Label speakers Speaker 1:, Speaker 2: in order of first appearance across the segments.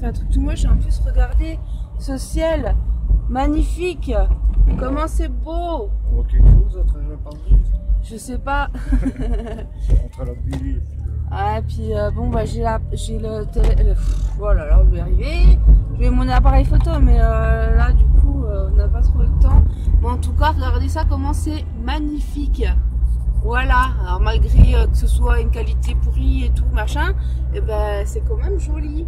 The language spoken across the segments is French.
Speaker 1: fait un truc tout moche. En plus, regardez ce ciel magnifique. Comment c'est beau.
Speaker 2: On voit quelque chose à travers la pare-brise.
Speaker 1: Je sais pas.
Speaker 2: Entre la bulle et
Speaker 1: Ah, puis bon, bah j'ai le télé. Oh là là, on va y arriver. J'ai mon appareil photo, mais là, du coup, on n'a pas trop le temps. Mais en tout cas, regardez ça, comment c'est magnifique. Voilà. Alors, malgré que ce soit une qualité pourrie et tout, machin, et ben, c'est quand même joli.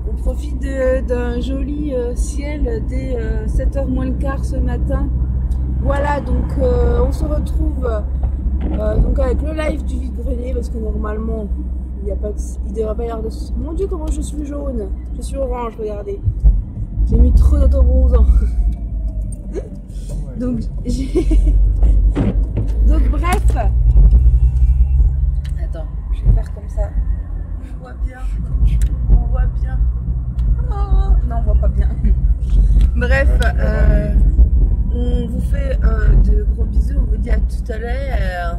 Speaker 1: On profite d'un joli ciel dès 7h moins le quart ce matin. Voilà, donc on se retrouve donc avec le live du vide-grenier parce que normalement il devrait pas y avoir de... Mon Dieu, comment je suis jaune, je suis orange, regardez. J'ai mis trop d'autobronzant. Donc donc bref. Attends, je vais faire comme ça. On voit bien. On voit bien. Oh, non, on voit pas bien. Bref, on vous fait de gros bisous. On vous dit à tout à l'heure.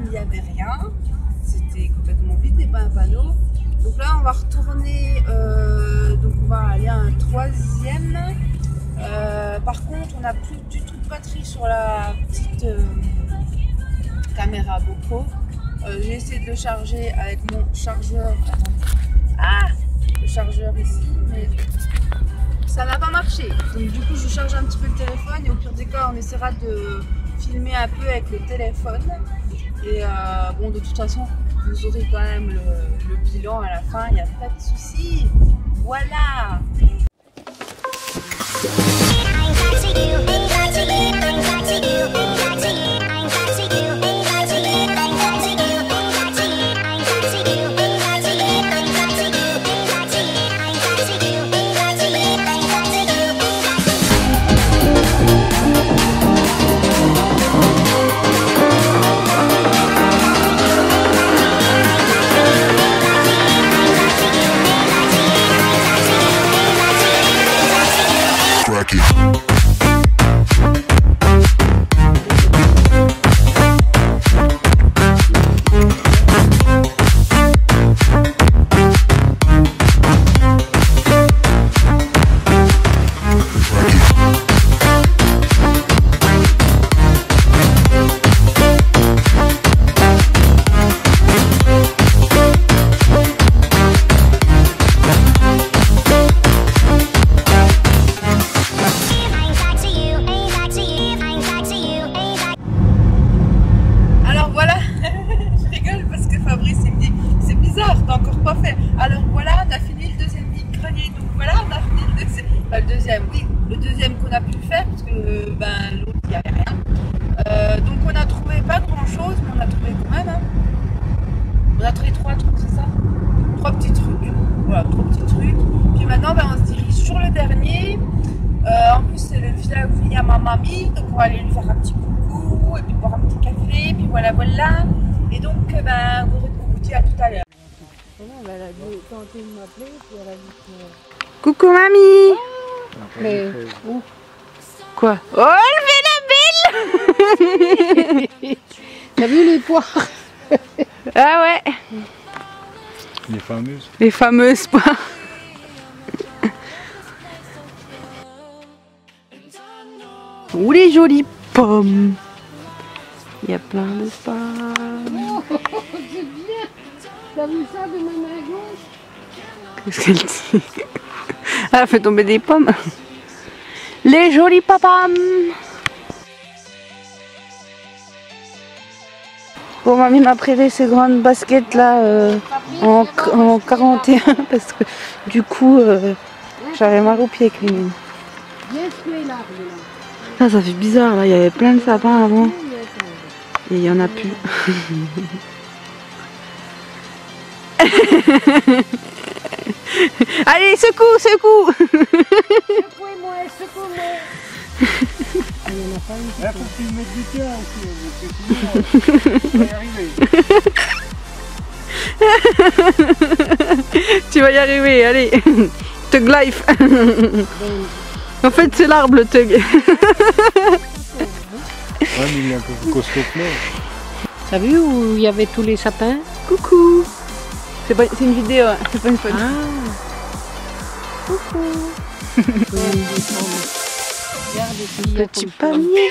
Speaker 1: Il n'y avait rien, c'était complètement vide et pas un panneau. Donc là on va retourner, donc on va aller à un troisième. Par contre on n'a plus du tout de batterie sur la petite caméra GoPro. J'ai essayé de le charger avec mon chargeur. Le chargeur ici, mais ça n'a pas marché. Donc du coup je charge un petit peu le téléphone et au pire des cas on essaiera de filmer un peu avec le téléphone. Et bon, de toute façon, vous aurez quand même le bilan à la fin, il n'y a pas de souci. Voilà. le deuxième qu'on a pu faire parce que ben, l'autre il n'y avait rien. Donc on a trouvé pas grand chose, mais on a trouvé quand même. Hein. On a trouvé 3 trucs, c'est ça? 3 petits trucs. Voilà, 3 petits trucs. Puis maintenant ben, on se dirige sur le dernier. En plus c'est le fille à ma mamie, donc on va aller lui faire un petit coucou et puis boire un petit café, puis voilà voilà. Et donc ben vous dis à tout à l'heure. Elle a tenté de m'appeler, puis elle a dit que... Coucou mamie.
Speaker 3: Mais où?
Speaker 1: Quoi? Oh, elle fait la belle.
Speaker 3: T'as vu les poires?
Speaker 1: Ah ouais.
Speaker 2: Les fameuses.
Speaker 1: Les fameuses poires. Ouh les jolies pommes. Il y a plein de pommes.
Speaker 3: Oh, c'est bien. T'as vu ça de ma main gauche?
Speaker 1: Qu'est-ce qu'elle dit? Elle a fait tomber des pommes. Les jolies pommes. Bon, mamie m'a prêté ces grandes baskets là en 41 parce que du coup j'avais mal aux pieds avec les miennes.
Speaker 3: Bien secouer l'arbre là.
Speaker 1: Ah, ça fait bizarre là, il y avait plein de sapins avant et il y en a plus. Allez, secoue, secoue.
Speaker 3: Secouez-moi, secouez-moi. Il y en a pas une.
Speaker 2: Il faut que tu mettes du tien aussi, parce que sinon, on va y arriver.
Speaker 1: Tu vas y arriver, allez. Tug life. En fait, c'est l'arbre le tug.
Speaker 2: Ouais, mais il est un peu costaud que l'autre.
Speaker 3: T'as vu où il y avait tous les sapins?
Speaker 1: Coucou. C'est une vidéo, hein. C'est pas une photo.
Speaker 3: Ah. Coucou.
Speaker 1: Petit panier.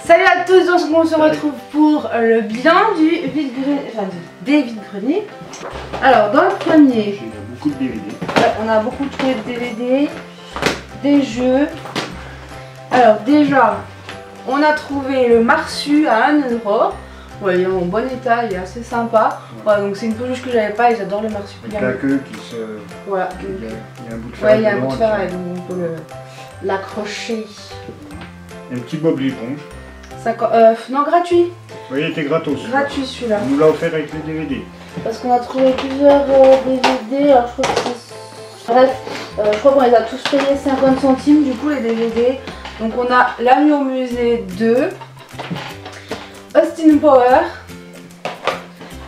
Speaker 1: Salut à tous, donc on se retrouve pour le bilan du vide-grenier, enfin des vides-greniers. Alors dans le premier,
Speaker 2: Il y a beaucoup de DVD.
Speaker 1: ouais, on a beaucoup trouvé de DVD, des jeux. Alors déjà, on a trouvé le Marsu à 1 €. Ouais, il est en bon état, il est assez sympa. Voilà, donc c'est une peluche que j'avais pas et j'adore le marsupial.
Speaker 2: Avec la queue qui se...
Speaker 1: Voilà.
Speaker 2: Il y a un bout de fer.
Speaker 1: Ouais, il y a un bout
Speaker 2: dedans,
Speaker 1: de fer, donc on peut l'accrocher.
Speaker 2: Un petit Bob l'éponge.
Speaker 1: Non, gratuit.
Speaker 2: Oui, il était gratos.
Speaker 1: Gratuit celui-là.
Speaker 2: On nous l'a offert avec les DVD.
Speaker 1: Parce qu'on a trouvé plusieurs DVD. Alors je crois que c'est... Bref, je crois qu'on les a tous payés 50 centimes du coup les DVD. Donc on a La Nuit au musée 2. Austin Power.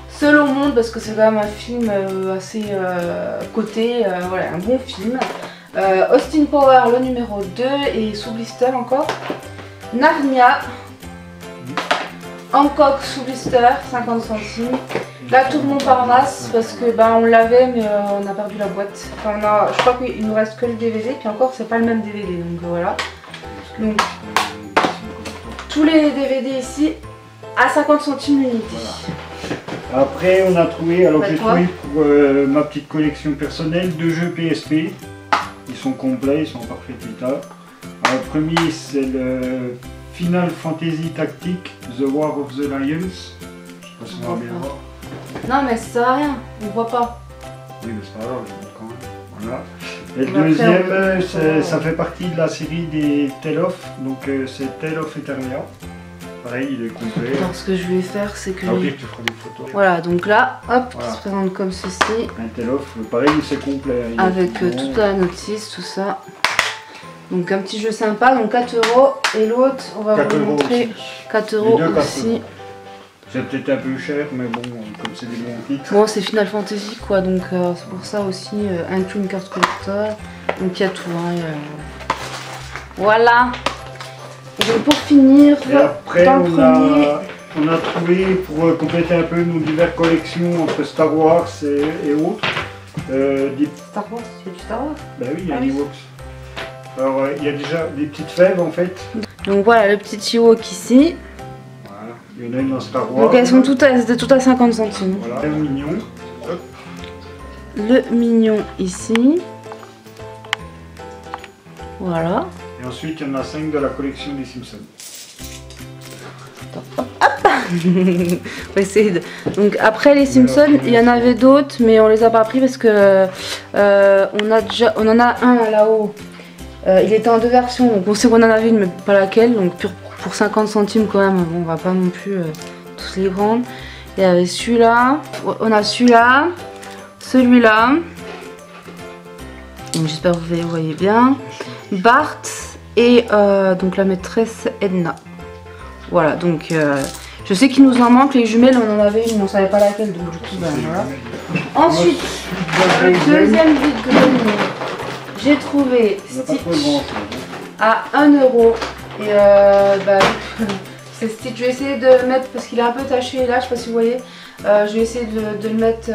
Speaker 1: Seul au monde parce que c'est quand même un film assez coté. Voilà, un bon film. Austin Power le numéro 2 et sous blister encore. Narnia. Hancock sous blister, 50 centimes. La Tour Montparnasse parce que bah, on l'avait mais on a perdu la boîte. Enfin, je crois qu'il nous reste que le DVD puis encore c'est pas le même DVD donc voilà. Donc tous les DVD ici à 50 centimes l'unité.
Speaker 2: Voilà. Après on a trouvé, alors
Speaker 1: Bah,
Speaker 2: j'ai
Speaker 1: toi.
Speaker 2: trouvé pour ma petite collection personnelle 2 jeux PSP. Ils sont complets, ils sont en parfait état. Alors, le premier c'est le Final Fantasy Tactics The War of the Lions. Je sais pas si on va bien voir.
Speaker 1: Non mais ça sert à rien, on voit pas.
Speaker 2: Oui mais c'est pas grave, je vais quand même. Voilà. Et
Speaker 1: On va
Speaker 2: le
Speaker 1: faire,
Speaker 2: deuxième, ça fait partie de la série des Tale of, donc c'est Tale of Eternia. Pareil, il est complet.
Speaker 1: Alors ce que je vais faire c'est que...
Speaker 2: Au pire, tu feras des photos.
Speaker 1: Voilà, donc là, hop,
Speaker 2: Voilà.
Speaker 1: qui se présente comme ceci.
Speaker 2: Un Tale of, pareil, c'est complet. Il est
Speaker 1: Avec
Speaker 2: tout bon.
Speaker 1: toute la notice, tout ça. Donc un petit jeu sympa, donc 4 € et l'autre, on va
Speaker 2: 4
Speaker 1: vous
Speaker 2: €
Speaker 1: montrer
Speaker 2: aussi.
Speaker 1: 4
Speaker 2: Les
Speaker 1: €
Speaker 2: deux, 4
Speaker 1: aussi.
Speaker 2: €. C'est peut-être un peu cher, mais bon, comme c'est des bons titres.
Speaker 1: Bon, c'est Final Fantasy quoi, donc c'est pour ça aussi inclus une carte collector. Donc il y a tout. Hein, Voilà. Donc pour finir,
Speaker 2: Et après,
Speaker 1: dans le premier...
Speaker 2: on a trouvé, pour compléter un peu nos diverses collections entre Star Wars et autres, des...
Speaker 1: Star Wars, tu fais du Star Wars?
Speaker 2: Bah oui, il y a
Speaker 1: Ah
Speaker 2: des
Speaker 1: oui.
Speaker 2: Ewoks. Alors, il y a déjà des petites fèves en fait.
Speaker 1: Donc voilà le petit Ewok ici.
Speaker 2: Voilà, il y en a une dans Star Wars.
Speaker 1: Donc elles sont toutes à 50 centimes.
Speaker 2: Voilà, un mignon. Hop.
Speaker 1: Le mignon ici. Voilà.
Speaker 2: Et ensuite, il y en a 5 de la collection des Simpsons.
Speaker 1: On va essayer de... Donc après les Simpsons, il y en avait d'autres, mais on les a pas pris parce que on en a un là-haut. Il était en 2 versions, donc on sait qu'on en avait une, mais pas laquelle. Donc pour 50 centimes quand même, on va pas non plus tous les prendre. Il y avait celui-là, on a celui-là, celui-là. Donc j'espère que vous voyez bien. Bart et donc la maîtresse Edna. Voilà, donc je sais qu'il nous en manque, les jumelles on en avait une, mais on savait pas laquelle, donc du coup ben voilà. Ensuite, le deuxième vide-grenier, j'ai trouvé Stitch à 1 € et bah, c'est Stitch, je vais essayer de le mettre parce qu'il est un peu taché là, je sais pas si vous voyez, je vais essayer de le mettre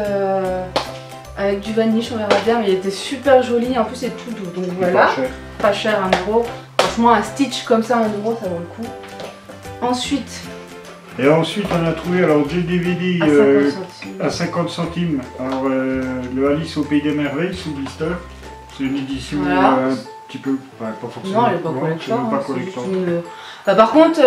Speaker 1: avec du vanish, on verra bien, mais il était super joli, en plus c'est tout doux, donc voilà, pas cher 1 €, franchement un Stitch comme ça 1 € ça vaut le coup. Ensuite,
Speaker 2: on a trouvé alors des DVD à 50 centimes. Alors le Alice au Pays des Merveilles sous blister. C'est une édition
Speaker 1: voilà.
Speaker 2: Un petit peu, pas forcément.
Speaker 1: Non, elle est pas collector.
Speaker 2: Pas collector.
Speaker 1: Par contre,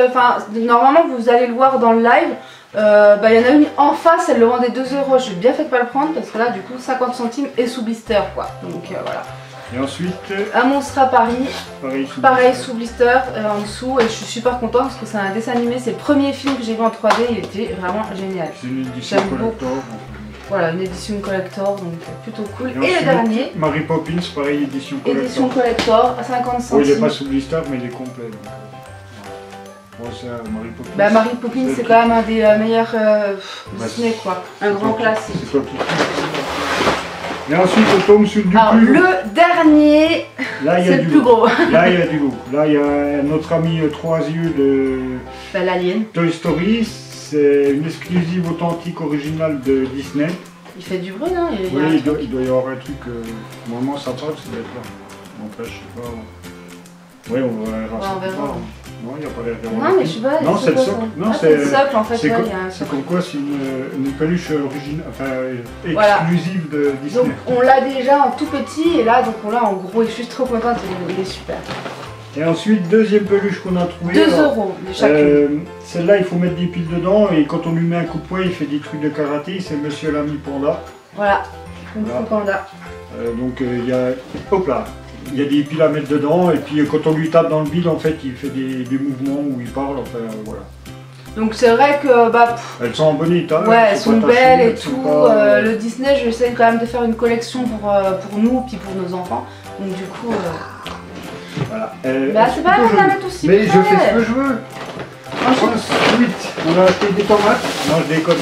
Speaker 1: normalement vous allez le voir dans le live. Il y en a une en face, elle le vendait 2 €. J'ai bien fait de pas le prendre parce que là, du coup, 50 centimes et sous blister quoi. Donc voilà.
Speaker 2: Et ensuite,
Speaker 1: Un monstre à Paris, pareil
Speaker 2: sous
Speaker 1: sous blister en dessous, et je suis super contente parce que c'est un dessin animé, c'est le premier film que j'ai vu en 3D, il était vraiment génial.
Speaker 2: C'est une édition
Speaker 1: J'aime
Speaker 2: collector.
Speaker 1: Voilà, une édition collector, donc plutôt cool. Et
Speaker 2: ensuite,
Speaker 1: le dernier,
Speaker 2: Mary Poppins, pareil, édition collector.
Speaker 1: édition collector à 50
Speaker 2: Bon,
Speaker 1: centimes.
Speaker 2: il n'est pas sous blister, mais il est complet. Donc, bon, ça, Mary Poppins.
Speaker 1: Bah, Mary Poppins, c'est quand même un des meilleurs Disney quoi, un grand classique.
Speaker 2: C'est quoi tout. Et ensuite on tombe sur du
Speaker 1: Alors,
Speaker 2: plus lourd.
Speaker 1: le dernier, c'est le plus gros.
Speaker 2: Là il y a du lourd. Là il y a notre ami 3 yeux de
Speaker 1: Bah, l'alien.
Speaker 2: Toy Story. C'est une exclusive authentique originale de Disney.
Speaker 1: Il fait du bruit, non?
Speaker 2: Oui, il doit y avoir un truc. Normalement ça passe, ça doit être là. Enfin, je sais pas. Oui, on verra.
Speaker 1: On verra.
Speaker 2: Non, il n'y a pas l'air de
Speaker 1: Non, mais je sais pas.
Speaker 2: Non, c'est le socle. Non,
Speaker 1: c'est le socle en fait.
Speaker 2: C'est
Speaker 1: ouais,
Speaker 2: comme quoi c'est une peluche originale, enfin
Speaker 1: Voilà.
Speaker 2: exclusive de Disney.
Speaker 1: Donc on l'a déjà en tout petit et là donc on l'a en gros et je suis trop contente, il est super.
Speaker 2: Et ensuite, deuxième peluche qu'on a trouvé.
Speaker 1: 2 € de chacune.
Speaker 2: Celle-là, il faut mettre des piles dedans et quand on lui met un coup de poing, il fait des trucs de karaté. C'est Monsieur l'ami Panda.
Speaker 1: Voilà, Kung Fu
Speaker 2: Voilà.
Speaker 1: Panda.
Speaker 2: Donc il y a, hop là, il y a des piles à mettre dedans et puis quand on lui tape dans le bide, en fait, il fait des mouvements où il parle. Enfin voilà.
Speaker 1: Donc c'est vrai que bah
Speaker 2: elles sont en bon état.
Speaker 1: ouais, elles sont belles et tout.
Speaker 2: Pas,
Speaker 1: le Disney, j'essaie quand même de faire une collection pour nous puis pour nos enfants. Donc du coup.
Speaker 2: Voilà.
Speaker 1: Bah c'est pas grave, on la mettre aussi.
Speaker 2: Mais je fais ce que je veux.
Speaker 1: Ensuite,
Speaker 2: Ensuite, on a acheté des tomates. Non, je déconne.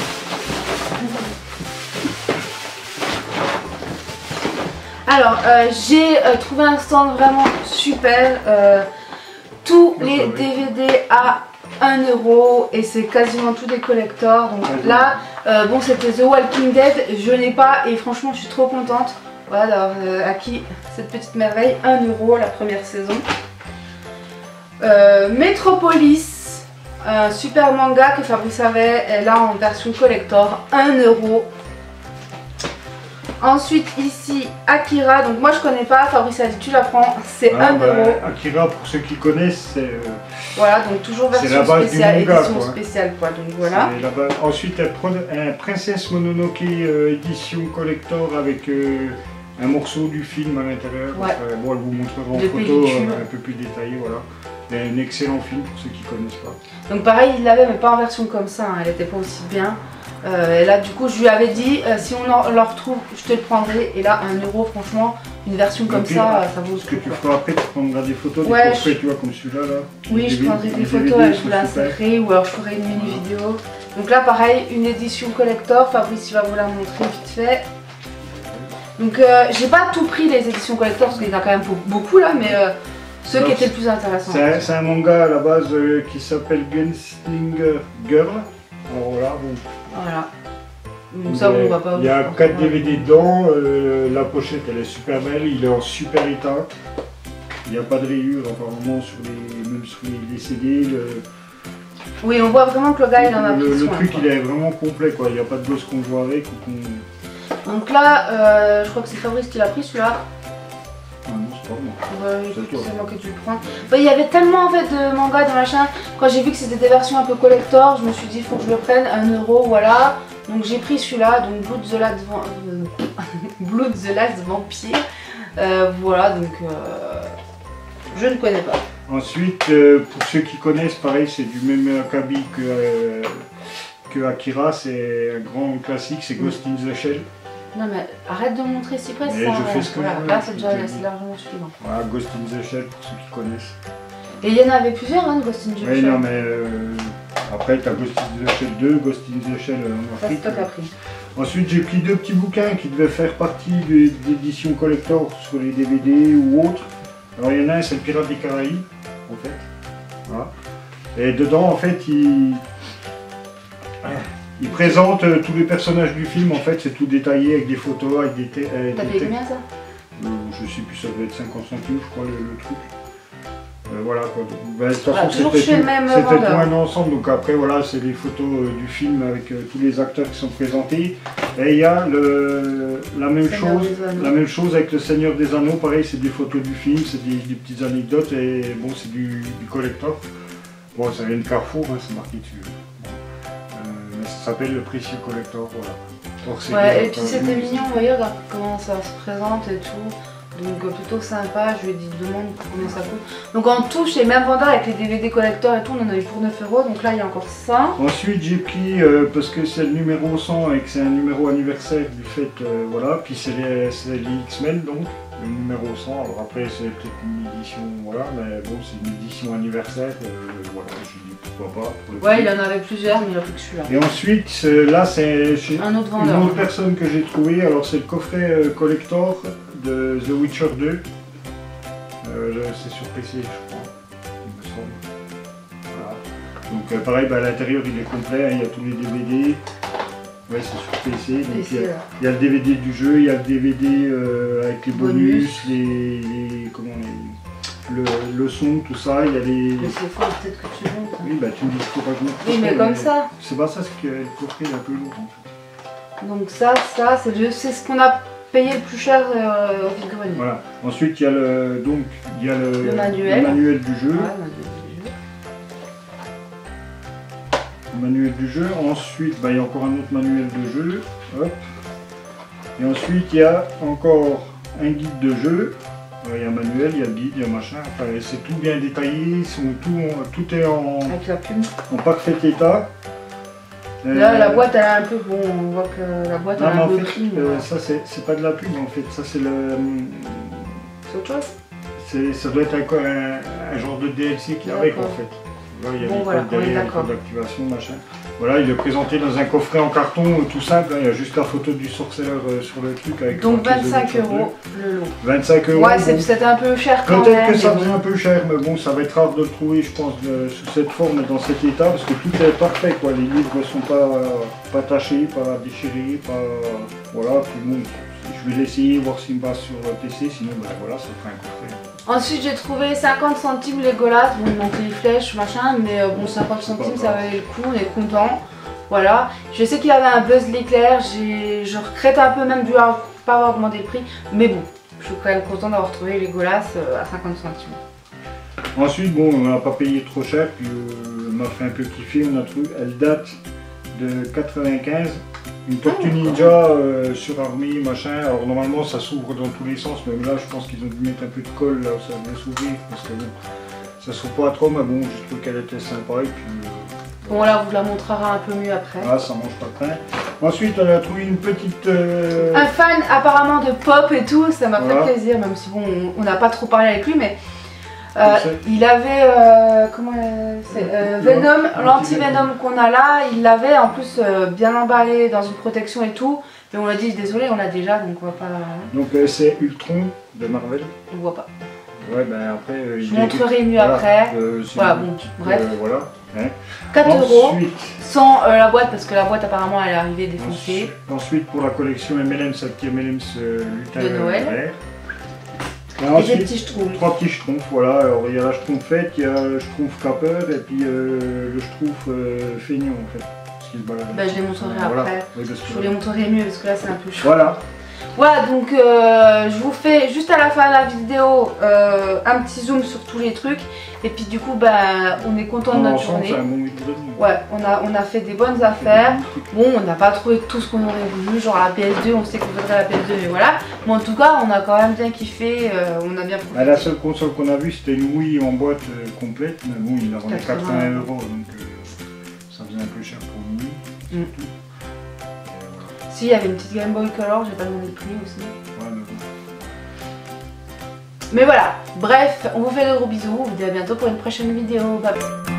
Speaker 1: alors j'ai trouvé un stand vraiment super. Tous les DVD à 1 € et c'est quasiment tous des collectors. Donc là, bon, c'était The Walking Dead. Je n'ai pas et franchement, je suis trop contente. Voilà d'avoir acquis cette petite merveille. 1 € la première saison. Metropolis, super manga que Fabrice avait, est là en version collector, 1 €. Ensuite ici Akira, donc moi je connais pas, Fabrice a dit tu la prends, c'est 1 €.
Speaker 2: Akira, pour ceux qui connaissent, c'est
Speaker 1: voilà, donc toujours version spéciale, édition spéciale quoi, donc voilà.
Speaker 2: Ensuite un Princesse Mononoke édition collector avec un morceau du film à l'intérieur.
Speaker 1: Ouais.
Speaker 2: Bon, elle vous montrera en photo un peu plus détaillée, voilà. Un excellent film pour ceux qui connaissent pas.
Speaker 1: Donc pareil, il l'avait mais pas en version comme ça, hein, elle n'était pas aussi bien. Et là du coup je lui avais dit si on le retrouve je te le prendrai, et là 1 € franchement une version comme ça vaut le coup.
Speaker 2: Ce que tu feras après, tu prendras des photos, des portraits, tu vois, comme celui-là là.
Speaker 1: Oui, je prendrai des photos, je vous l'insérerai ou alors je ferai une mini vidéo. Donc là pareil, une édition collector, Fabrice il va vous la montrer vite fait. Donc j'ai pas tout pris les éditions collector parce qu'il y en a quand même beaucoup là, mais ceux qui étaient le plus intéressants.
Speaker 2: C'est un manga à la base qui s'appelle Gunslinger Girl. Alors voilà, bon.
Speaker 1: Voilà. Donc ça, on va pas.
Speaker 2: Il y a 4 DVD dedans. La pochette, elle est super belle. Il est en super état. Il n'y a pas de rayures apparemment même sur les CD.
Speaker 1: Oui, on voit vraiment que le gars il en a pris
Speaker 2: Le
Speaker 1: soin,
Speaker 2: truc
Speaker 1: quoi.
Speaker 2: il est vraiment complet quoi. Il n'y a pas de gosse qu'on joue avec.
Speaker 1: Donc là, je crois que c'est Fabrice qui l'a pris celui-là.
Speaker 2: Ah non, c'est pas moi.
Speaker 1: C'est moi que tu le prends. Bah, il y avait tellement en fait de mangas, de machin. Quand j'ai vu que c'était des versions un peu collector, je me suis dit il faut que je le prenne, 1 €, voilà. Donc j'ai pris celui-là, donc Blood the Last Vampire. Voilà, donc je ne connais pas.
Speaker 2: Ensuite, pour ceux qui connaissent, pareil, c'est du même acabit que Akira, c'est un grand classique, c'est Ghost in the Shell.
Speaker 1: Non mais arrête de me montrer si près,
Speaker 2: Mais
Speaker 1: ça.
Speaker 2: je fais ce que
Speaker 1: Voilà,
Speaker 2: je veux,
Speaker 1: là c'est déjà largement suffisant.
Speaker 2: Voilà, Ghost in the Shell pour ceux qui connaissent.
Speaker 1: Et il y en avait plusieurs, hein, de Ghost in the Shell.
Speaker 2: Oui, non, mais après, tu as Ghost in the Shell 2, Ghost in the Shell en
Speaker 1: Ça
Speaker 2: Afrique.
Speaker 1: c'est toi qui as pris.
Speaker 2: Ensuite, j'ai pris 2 petits bouquins qui devaient faire partie d'éditions collector sur les DVD ou autres. Alors, il y en a un, c'est le Pirate des Caraïbes, en fait. Voilà. Et dedans, en fait, il présente tous les personnages du film. En fait, c'est tout détaillé avec des photos, avec des textes.
Speaker 1: T'as payé combien ça?
Speaker 2: Je sais plus, ça doit être 50 centimes, je crois, le truc. Voilà quoi. Ben, de toute façon,
Speaker 1: toujours chez le même
Speaker 2: c'était tout
Speaker 1: vendeur.
Speaker 2: un ensemble. Donc après, voilà, c'est des photos du film avec tous les acteurs qui sont présentés. Et il y a la même chose avec le Seigneur des Anneaux. Pareil, c'est des photos du film, c'est des petites anecdotes et bon, c'est du collector. Bon, ça vient de Carrefour, hein, c'est marqué dessus. Mais ça s'appelle le précieux collector, voilà.
Speaker 1: Ouais, et puis c'était mignon, vous voyez, regarde comment ça se présente et tout. Donc plutôt sympa, je lui ai dit demande combien ça coûte. Donc en tout, chez le même vendeur avec les DVD collector et tout, on en a eu pour 9 €. Donc là, il y a encore ça.
Speaker 2: Ensuite, j'ai pris, parce que c'est le numéro 100 et que c'est un numéro anniversaire du fait, voilà. Puis c'est les X-Men, donc, le numéro 100. Alors après, c'est peut-être une édition, voilà, mais bon, c'est une édition anniversaire. Voilà, je dis pourquoi pas. Pour le
Speaker 1: Ouais,
Speaker 2: prix.
Speaker 1: il en avait plusieurs, mais il a plus que celui-là.
Speaker 2: Et ensuite, là, c'est chez
Speaker 1: Un autre
Speaker 2: une
Speaker 1: vendeur.
Speaker 2: autre personne que j'ai trouvé. Alors, c'est le coffret collector de The Witcher 2. C'est sur PC, je crois, il me semble. Voilà. Donc, pareil, à l'intérieur, il est complet, hein, il y a tous les DVD. Ouais, c'est sur PC. Donc, il y a le DVD du jeu, il y a le DVD avec les bonus, le son, tout ça. Il y a les.
Speaker 1: Mais c'est fort, peut-être que tu montes.
Speaker 2: Oui, bah tu me dis qu'il faut pas que je monte.
Speaker 1: Oui, mais comme ça.
Speaker 2: C'est pas ça, ce que le coffret est un peu lourd en fait.
Speaker 1: Donc ça, c'est ce qu'on a payé le plus cher au vide-grenier.
Speaker 2: Voilà. Ensuite, il y a le manuel du jeu.
Speaker 1: Ouais,
Speaker 2: Le manuel du jeu. Ensuite, il y a encore un autre manuel de jeu. Hop. Et ensuite, il y a encore un guide de jeu. Il y a un manuel, il y a le guide, il y a machin. Enfin, c'est tout bien détaillé. Tout est
Speaker 1: avec la plume.
Speaker 2: en parfait état.
Speaker 1: Là, la boîte, elle est un peu bon. On voit que la boîte, elle est un peu pris.
Speaker 2: Ça, c'est pas de la pub en fait. Ça, c'est le.
Speaker 1: C'est autre chose?
Speaker 2: Ça doit être encore un genre de DLC qui est avec en fait. Là, il y a
Speaker 1: bon,
Speaker 2: des
Speaker 1: voilà,
Speaker 2: codes derrière, des codes d'activation, machin. Voilà, il est présenté dans un coffret en carton tout simple. Hein, il y a juste la photo du sorceleur sur le truc. Avec
Speaker 1: donc 25 € le lot.
Speaker 2: 25 €.
Speaker 1: Ouais, c'était un peu cher quand même.
Speaker 2: Peut-être que ça faisait un peu cher, mais bon, ça va être rare de le trouver, je pense, sous cette forme et dans cet état, parce que tout est parfait, quoi. Les livres ne sont pas tachés, pas déchirés, pas. Voilà, puis bon, je vais l'essayer, voir s'il me passe sur PC, sinon, voilà, ça fera un coffret.
Speaker 1: Ensuite, j'ai trouvé 50 centimes Legolas, bon, donc les flèches, machin, mais bon, 50 centimes, ça valait le coup, on est content. Voilà, je sais qu'il avait un Buzz l'éclair, je regrette un peu même de pas avoir demandé le prix, mais bon, je suis quand même content d'avoir trouvé Legolas à 50 centimes.
Speaker 2: Ensuite, bon, on n'a pas payé trop cher, puis on m'a fait un peu kiffer, elle date de 95. Une Tortue Ninja surarmée, machin. Alors normalement ça s'ouvre dans tous les sens, mais là je pense qu'ils ont dû mettre un peu de colle là où ça devait s'ouvrir parce que bon, ça s'ouvre pas trop, mais bon, je trouve qu'elle était sympa et puis.
Speaker 1: Bon là, on vous la montrera un peu mieux après.
Speaker 2: Ah, ça mange pas de pain. Ensuite, on a trouvé une petite.
Speaker 1: Un fan apparemment de pop et tout, ça m'a fait plaisir, même si bon, on n'a pas trop parlé avec lui, mais. Il avait comment c'est Venom, l'anti-Venom qu'on a là, il l'avait en plus bien emballé dans une protection et tout. Mais on a dit désolé, on l'a déjà donc on va pas.
Speaker 2: Donc c'est Ultron de Marvel.
Speaker 1: On voit pas.
Speaker 2: Ouais, ben après.
Speaker 1: Je vous montrerai mieux après. Voilà, bon, bref.
Speaker 2: Voilà. Hein.
Speaker 1: 4 €
Speaker 2: Ensuite,
Speaker 1: sans la boîte, parce que la boîte apparemment elle est arrivée défoncée.
Speaker 2: Ensuite, pour la collection M&M's, avec M&M's lutin
Speaker 1: De Noël.
Speaker 2: vert.
Speaker 1: Et des petits schtroumpfs.
Speaker 2: 3 petits schtroumpfs, voilà. Alors, il y a la schtroumpfette, il y a le schtroumpf capeur et puis le schtroumpf feignant en fait.
Speaker 1: Bah, je les montrerai
Speaker 2: voilà.
Speaker 1: après.
Speaker 2: Oui,
Speaker 1: je vous les montrerai mieux parce que là c'est un peu chaud.
Speaker 2: Voilà.
Speaker 1: Voilà, donc je vous fais juste à la fin de la vidéo un petit zoom sur tous les trucs. Et puis du coup, bah, on est content de notre journée.
Speaker 2: Un bon
Speaker 1: ouais, on a fait des bonnes affaires. Bon, on n'a pas trouvé tout ce qu'on aurait voulu, genre la PS2, on sait qu'on voudrait la PS2, mais voilà. Mais en tout cas, on a quand même bien kiffé, on a bien profité.
Speaker 2: Bah, la seule console qu'on a vue, c'était une Wii en boîte complète. Mais bon, il la vendait 80 €, donc ça faisait un peu cher pour nous.
Speaker 1: Si, il y avait une petite Game Boy Color, j'ai pas demandé le prix aussi.
Speaker 2: Ouais,
Speaker 1: mais voilà, bref, on vous fait de gros bisous, on vous dit à bientôt pour une prochaine vidéo. Bye bye.